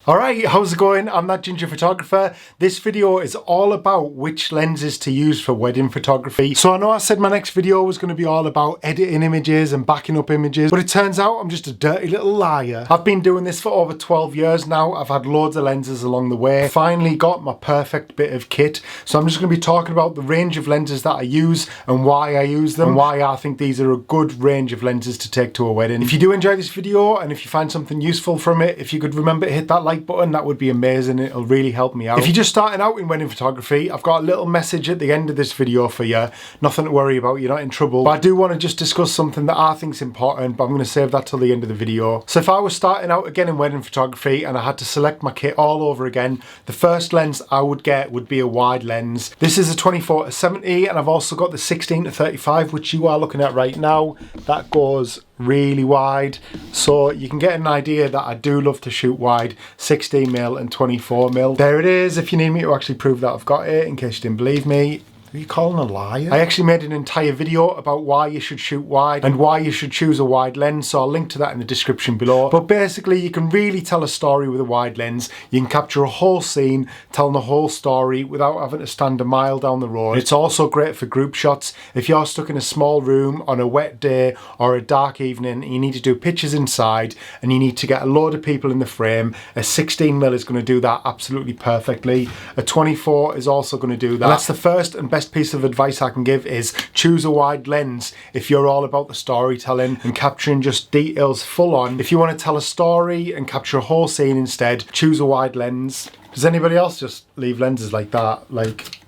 Alright, how's it going? I'm that ginger photographer. This video is all about which lenses to use for wedding photography. So I know I said my next video was going to be all about editing images and backing up images, but it turns out I'm just a dirty little liar. I've been doing this for over 12 years now. I've had loads of lenses along the way. Finally got my perfect bit of kit. So I'm just going to be talking about the range of lenses that I use and why I use them and why I think these are a good range of lenses to take to a wedding. If you do enjoy this video and if you find something useful from it, if you could remember to hit that like button, that would be amazing. It'll really help me out. If you're just starting out in wedding photography, I've got a little message at the end of this video for you. Nothing to worry about, you're not in trouble. But I do want to just discuss something that I think is important, but I'm going to save that till the end of the video. So if I was starting out again in wedding photography and I had to select my kit all over again, the first lens I would get would be a wide lens. This is a 24-70 and I've also got the 16-35, which you are looking at right now. That goes really wide, so you can get an idea that I do love to shoot wide, 16mm and 24mm. There it is, if you need me to actually prove that I've got it, in case you didn't believe me. Are you calling a liar? I actually made an entire video about why you should shoot wide and why you should choose a wide lens, so I'll link to that in the description below. But basically you can really tell a story with a wide lens. You can capture a whole scene, telling the whole story without having to stand a mile down the road. It's also great for group shots. If you're stuck in a small room on a wet day or a dark evening and you need to do pictures inside and you need to get a load of people in the frame, a 16mm is going to do that absolutely perfectly. A 24 is also going to do that. And that's the first and best piece of advice I can give, is choose a wide lens if you're all about the storytelling and capturing just details full on. If you want to tell a story and capture a whole scene instead, choose a wide lens. Does anybody else just leave lenses like that, like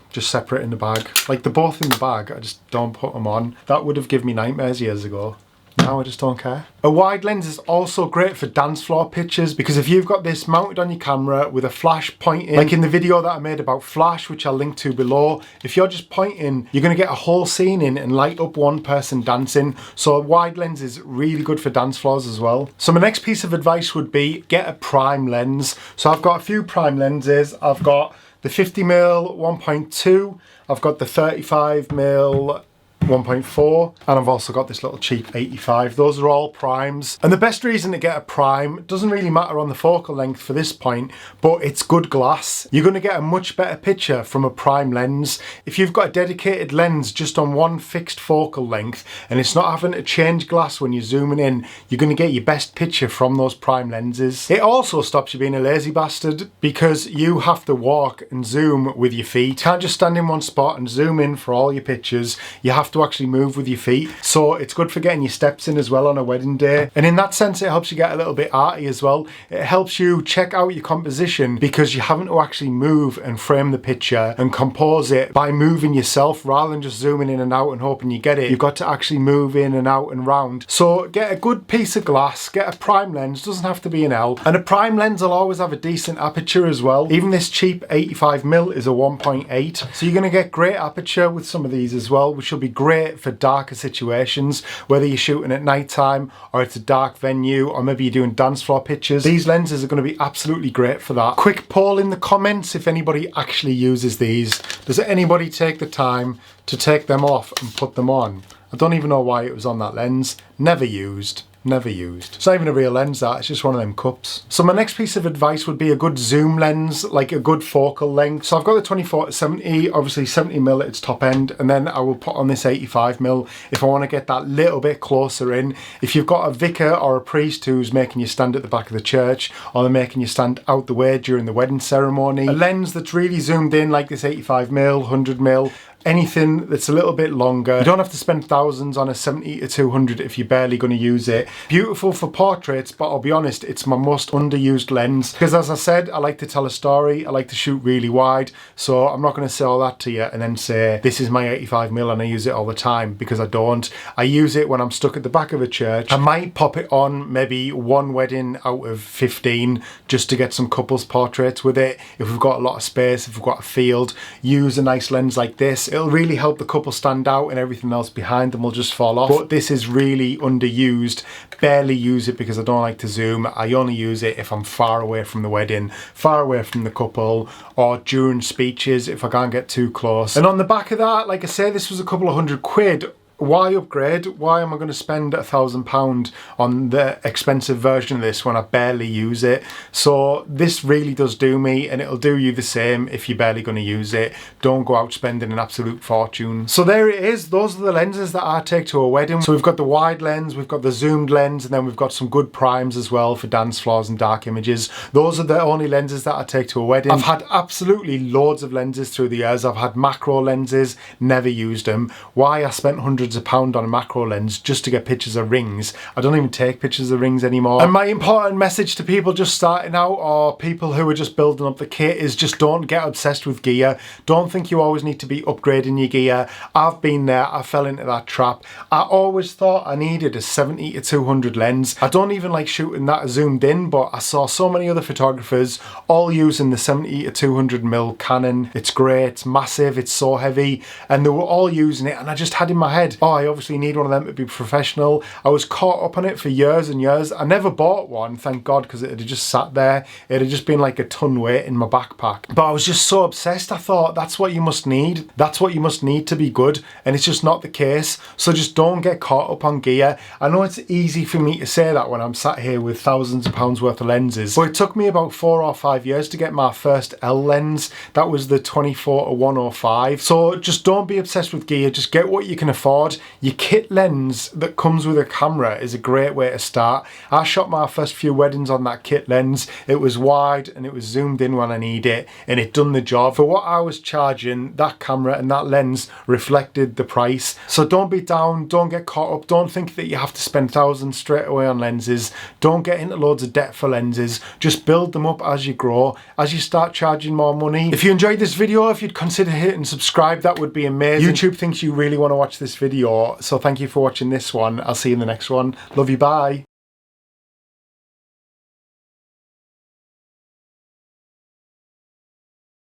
just separate in the bag? Like they're both in the bag, I just don't put them on. That would have given me nightmares years ago. Now I just don't care. A wide lens is also great for dance floor pictures, because if you've got this mounted on your camera with a flash pointing, like in the video that I made about flash, which I'll link to below, if you're just pointing, you're going to get a whole scene in and light up one person dancing. So a wide lens is really good for dance floors as well. So my next piece of advice would be get a prime lens. So I've got a few prime lenses. I've got the 50mm 1.2, I've got the 35mm 1.4, and I've also got this little cheap 85. Those are all primes, and the best reason to get a prime, doesn't really matter on the focal length for this point, but it's good glass. You're going to get a much better picture from a prime lens. If you've got a dedicated lens just on one fixed focal length and it's not having to change glass when you're zooming in, you're going to get your best picture from those prime lenses. It also stops you being a lazy bastard, because you have to walk and zoom with your feet. You can't just stand in one spot and zoom in for all your pictures. You have to actually move with your feet, so it's good for getting your steps in as well on a wedding day. And in that sense it helps you get a little bit arty as well. It helps you check out your composition, because you're having to actually move and frame the picture and compose it by moving yourself rather than just zooming in and out and hoping you get it. You've got to actually move in and out and round. So get a good piece of glass, get a prime lens, doesn't have to be an L, and a prime lens will always have a decent aperture as well. Even this cheap 85mm is a 1.8, so you're going to get great aperture with some of these as well, which will be great for darker situations, whether you're shooting at night time or it's a dark venue, or maybe you're doing dance floor pictures. These lenses are going to be absolutely great for that. Quick poll in the comments if anybody actually uses these. Does anybody take the time to take them off and put them on? I don't even know why it was on that lens. Never used. Never used. It's not even a real lens, that, it's just one of them cups. So my next piece of advice would be a good zoom lens, like a good focal length. So I've got the 24-70, obviously 70mm at its top end, and then I will put on this 85mm if I want to get that little bit closer in. If you've got a vicar or a priest who's making you stand at the back of the church, or they're making you stand out the way during the wedding ceremony, a lens that's really zoomed in like this 85mm, 100mm, anything that's a little bit longer. You don't have to spend thousands on a 70-200 if you're barely going to use it. Beautiful for portraits, but I'll be honest, it's my most underused lens, because as I said, I like to tell a story, I like to shoot really wide, so I'm not going to say all that to you and then say this is my 85mm and I use it all the time, because I don't. I use it when I'm stuck at the back of a church. I might pop it on maybe one wedding out of 15 just to get some couples portraits with it. If we've got a lot of space, if we've got a field, use a nice lens like this. It'll really help the couple stand out, and everything else behind them will just fall off. But this is really underused. Barely use it because I don't like to zoom. I only use it if I'm far away from the wedding, far away from the couple, or during speeches if I can't get too close. And on the back of that, like I say, this was a couple of £100. why upgrade? Why am I going to spend £1,000 on the expensive version of this when I barely use it? So this really does do me, and it'll do you the same if you're barely going to use it. Don't go out spending an absolute fortune. So there it is. Those are the lenses that I take to a wedding. So we've got the wide lens, we've got the zoomed lens, and then we've got some good primes as well for dance floors and dark images. Those are the only lenses that I take to a wedding. I've had absolutely loads of lenses through the years. I've had macro lenses, never used them. Why? I spent hundreds of pounds on a macro lens just to get pictures of rings. I don't even take pictures of rings anymore. And my important message to people just starting out, or people who are just building up the kit, is just don't get obsessed with gear. Don't think you always need to be upgrading your gear. I've been there. I fell into that trap. I always thought I needed a 70 to 200 lens. I don't even like shooting that zoomed in, but I saw so many other photographers all using the 70 to 200mm Canon. It's great, it's massive, it's so heavy, and they were all using it, and I just had in my head, oh, I obviously need one of them to be professional. I was caught up on it for years and years. I never bought one, thank God, because it had just sat there. It had just been like a ton weight in my backpack. But I was just so obsessed. I thought that's what you must need. That's what you must need to be good, and it's just not the case. So just don't get caught up on gear. I know it's easy for me to say that when I'm sat here with thousands of pounds worth of lenses, but it took me about 4 or 5 years to get my first L lens. That was the 24 to 105. So just don't be obsessed with gear. Just get what you can afford. Your kit lens that comes with a camera is a great way to start. I shot my first few weddings on that kit lens. It was wide and it was zoomed in when I need it, and it done the job. For what I was charging, that camera and that lens reflected the price. So don't be down, don't get caught up, don't think that you have to spend thousands straight away on lenses. Don't get into loads of debt for lenses. Just build them up as you grow, as you start charging more money. If you enjoyed this video, if you'd consider hitting subscribe, that would be amazing. YouTube thinks you really want to watch this video, so thank you for watching this one. I'll see you in the next one. Love you, bye.